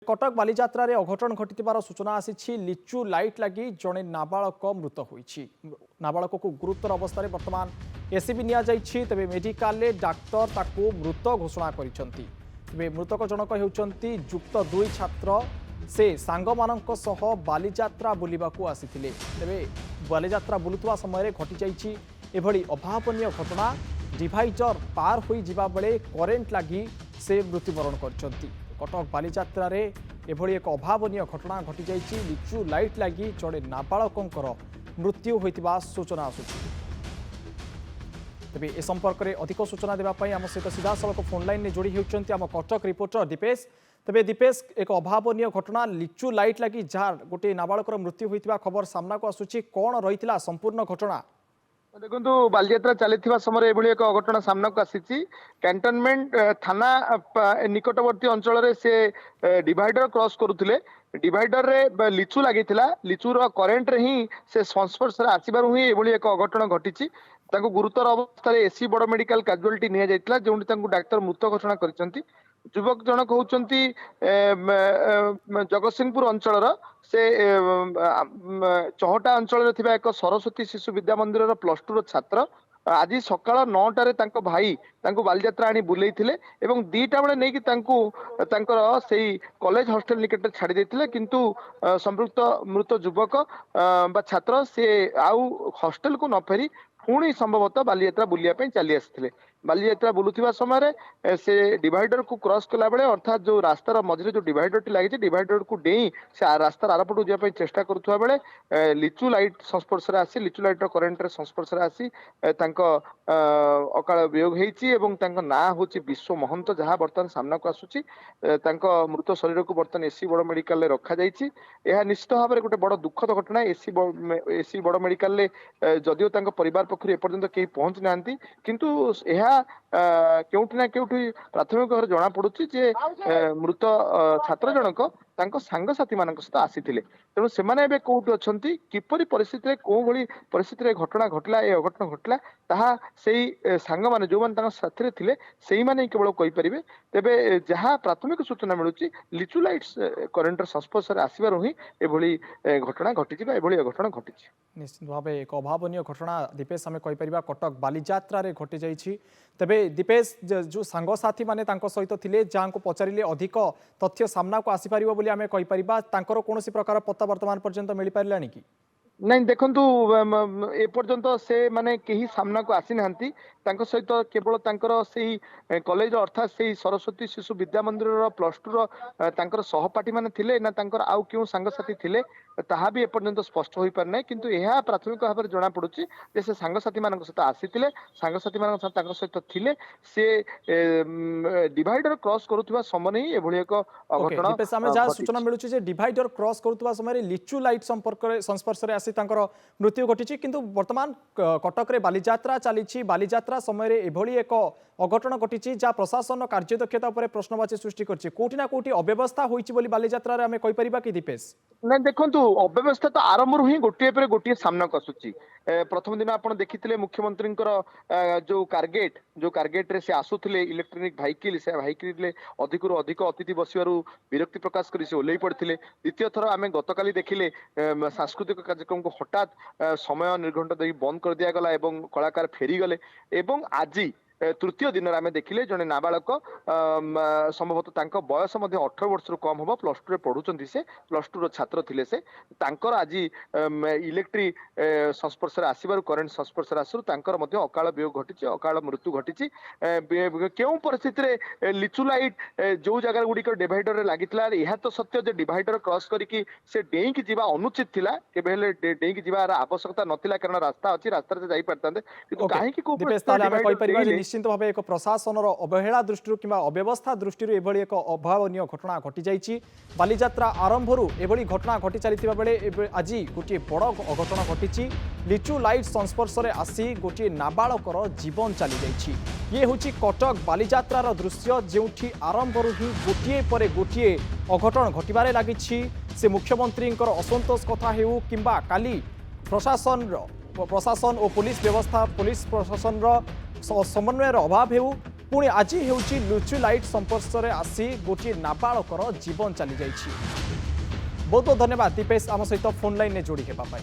कटक बालीजात्रा रे अघटन घटिथिबार सूचना आसी लिचु लाइट लगी जड़े नाबालक मृत होईछि। नाबालक को गुरुतर अवस्था वर्तमान एसीबी निया जाइछि। तबे मेडिकल ले डाक्तर ताको मृत घोषणा करिसंती। तबे मृतक जनक हेउचंती युक्त 2 छात्र से सांग मानक सह बालीजात्रा बुलिबाकू आसीथिले। तबे बालीजात्रा बुलुतवा समय घटी जाइछि एभली अभावनीय घटना। डिवाइडर पार होई जिबा बेले करेंट लगी से मृत्युवरण करचंती। कटक बालीजात्रा रे एभली एक अभावनीय घटना घटी जाइछि। लिचु लाइट लगी जड़े नाबालकंकर मृत्यु होइतिबा सूचना आसुछि। तबे ए संपर्क में अधिक सूचना देबा पई आम सहित सीधा सड़क फोन लाइन में जोड़ी होउछंती आम कटक रिपोर्टर दीपेश। तबे दीपेश, एक अभावनीय घटना लिचु लाइट लगी जार गोटे नाबालकर मृत्यु होइतिबा खबर सामना को आसुछि। कोन रहितिला संपूर्ण घटना? देखो बालीजात्रा चली समय एभली एक अघटना सामना को आसी। कैंटनमेंट थाना निकटवर्ती अंचल से डिवाइडर क्रॉस करुले। डिवाइडर रे लिचु लगी लिचुर करेन्ट रे ही से संस्पर्श आसबार ही एभली एक अघटना घटी। गुरुतर अवस्था एसी बड़ मेडिकल कैजुअलिटी निया जाइतिला, जो डाक्तर मृत घोषणा करिसंती। युवक जनक होउचंती जगतसिंहपुर अंचल से चहटा अंचल एक सरस्वती शिशु विद्या मंदिर +2 छात्र। आज सकाळ 9टारे भाई बालीजात्रा आनी बुलेइथिले एवं 2टा बेले नहीं कि कॉलेज हॉस्टल निकट छाड़ी देथिले। किंतु संपृक्त मृत युवक बा छात्र से आउ हॉस्टल को न फेरी पुणी संभवतः बालीजात्रा बुलिया पे चली आसते। बालीजात्रा बुलुवा समय से डिवाइडर को क्रॉस कला बेले अर्थात जो रास्तार मझे जो डिवाइडर टी लगी डिवाइडर को डेई से रास्तार आरपटू जावाई चेष्टा करुवा बेले लिचु लाइट संस्पर्श आसी लिचु लाइटर करेन्ट संस्पर्श आसी अकाल वियोग होती। ना हूँ विश्व महंत जहाँ बर्तमान सामना को आसूची। मृत शरीर को बर्तमान एसी बड़ मेडिकल रखा जाइए। यह निश्चित भाव में गोटे बड़ दुखद घटना। एसी बड़ मेडिकल जदिओ परिवार पक्ष एपर्यंत कहीं पहुंची ना, किंतु यह केउठी ना केउठी प्राथमिक भाव जना पड़ुछि जे मृत छात्र जनक सांगसाथी मान सहित आसी। तेणु से कौटी अच्छा किपरि परिस्थिति कौ भली परिस्थिति घटना घटला ए अघटना घटला ताहा सेई सांग माने जो मान साथी थिले सेई माने केवल कहि परिबे। तेबे जहाँ प्राथमिक सूचना मिलुछि लिचु लाइट्स करेन्टर संस्पर्श आसबार ही एभली घटना घटी एभली अघटना घटी। निश्चित भाव एक अभावनीय घटना दीपेश आम कहीपर कटक बालीजात्रा रे घटी जाइछि। तेबे दीपेश, जो सांगसाथी माने तांको सहित थिले जहाँ को पचारिले अधिक तथ्य सामना को आसी परिबो बोली आमे कहि परिबा, तांकर कोनोसी प्रकार पत्ता वर्तमान पर्यंत मिली पारलानी कि नहीं? देखंतु एपर्यंत से माने केही सामना को आसी नांती। तांको सहित केवल तांकर सेही कॉलेज अर्थात सेही सरस्वती शिशु विद्या मंदिर +2 तांकर सहपाठी माने थिले ना तांकर आउ क्यों सांगसाथी थिले ताहा भी एपर्यंत स्पष्ट होई पार नै। किंतु यह प्राथमिक भाव में जना पड़ुछि जे से सांगसाथी मानक सहित आसीथिले, सांगसाथी मानक तांकर सहित थिले। से डिवाइडर क्रॉस करुवा समय ही एभली एक अघटना। दीपेश, आमे जा सूचना मिलुछि जे डिवाइडर क्रॉस करुवा समय लिचु लाइट संस्पर्श रे आसी तांकर मृत्यु घटिछि। किंतु वर्तमान कटक रे बालीजात्रा चली। बालीजात्रा समय एभली एक अघटन घटी जहाँ प्रशासन कार्यदक्षता पर प्रश्नवाची सृष्टि करछि। कोठी ना कोठी अव्यवस्था होइछि बोली बालीजात्रा रे आमे कहि परिबा कि दीपेश? ना देखंतु अव्यवस्था तो आरंभ ही गोटे सामना को आसुची। प्रथम दिन आप देखिथिले मुख्यमंत्री जो कारगेट रे से आसुथिले इलेक्ट्रोनिक व्हीकल से व्हीकल अधिक अधिक अतिथि बसबारु विरक्ति प्रकाश करी से ओल्लै पड़थिले। द्वितीय थर आमे गतकाली देखिले सांस्कृतिक कार्यक्रम को हठात समय निर्घंट देई बंद कर दिया गला एवं कलाकार फेरी गले। एवं आज तृतीय दिन आम देखिले जड़े नाबालक संभवतः तांको बयस 18 वर्ष कम हम +2 पढ़ुंट से +2 छात्र थिले। से तांकर आज इलेक्ट्रिक संस्पर्श आसबार करेन्ट संस्पर्श आसू तांकर अकाल वियोग घटी अकाल मृत्यु घटी। क्यों परिस्थिति लिचु लाइट जो जगह गुड़िक डिवाइडर रे लागितला यह तो सत्य जे डिवाइडर क्रॉस करके से डेईकी जीवा अनुचित थिला। केबे हेले डेईकी जीवार आवश्यकता नथिला कारण रास्ता अछि, रास्ता रे जाई परतांते। किंतु काहे कि को निश्चित भाव एक प्रशासन अवहेला दृष्टि कि अव्यवस्था दृष्टि एभली एक अभावनीय घटना घटी जाइछि। बालीजात्रा आरंभरू एभली घटना घटी चलता बेले आज गोटे बड़ अघटन घटी। लिचु लाइट संस्पर्श आसी गोटे नाबालकर जीवन चली जाइछि। ये हूँ कटक बालीजात्रार दृश्य जोठी आरंभरू ही गोटे पर गोटे अघटन घटबार लगी। से मुख्यमंत्री असंतोष कथा हेउ किंबा काली प्रशासन और पुलिस व्यवस्था पुलिस प्रशासन समन्वयर अभाव हेउ पुणी आज हेउची लिचु लाइट संपर्श में आसी गोटे नाबालकर जीवन चली जाइछि। बहुत बहुत धन्यवाद दीपेश आम सहित फोन लाइन में जोड़ी हेबा पाई।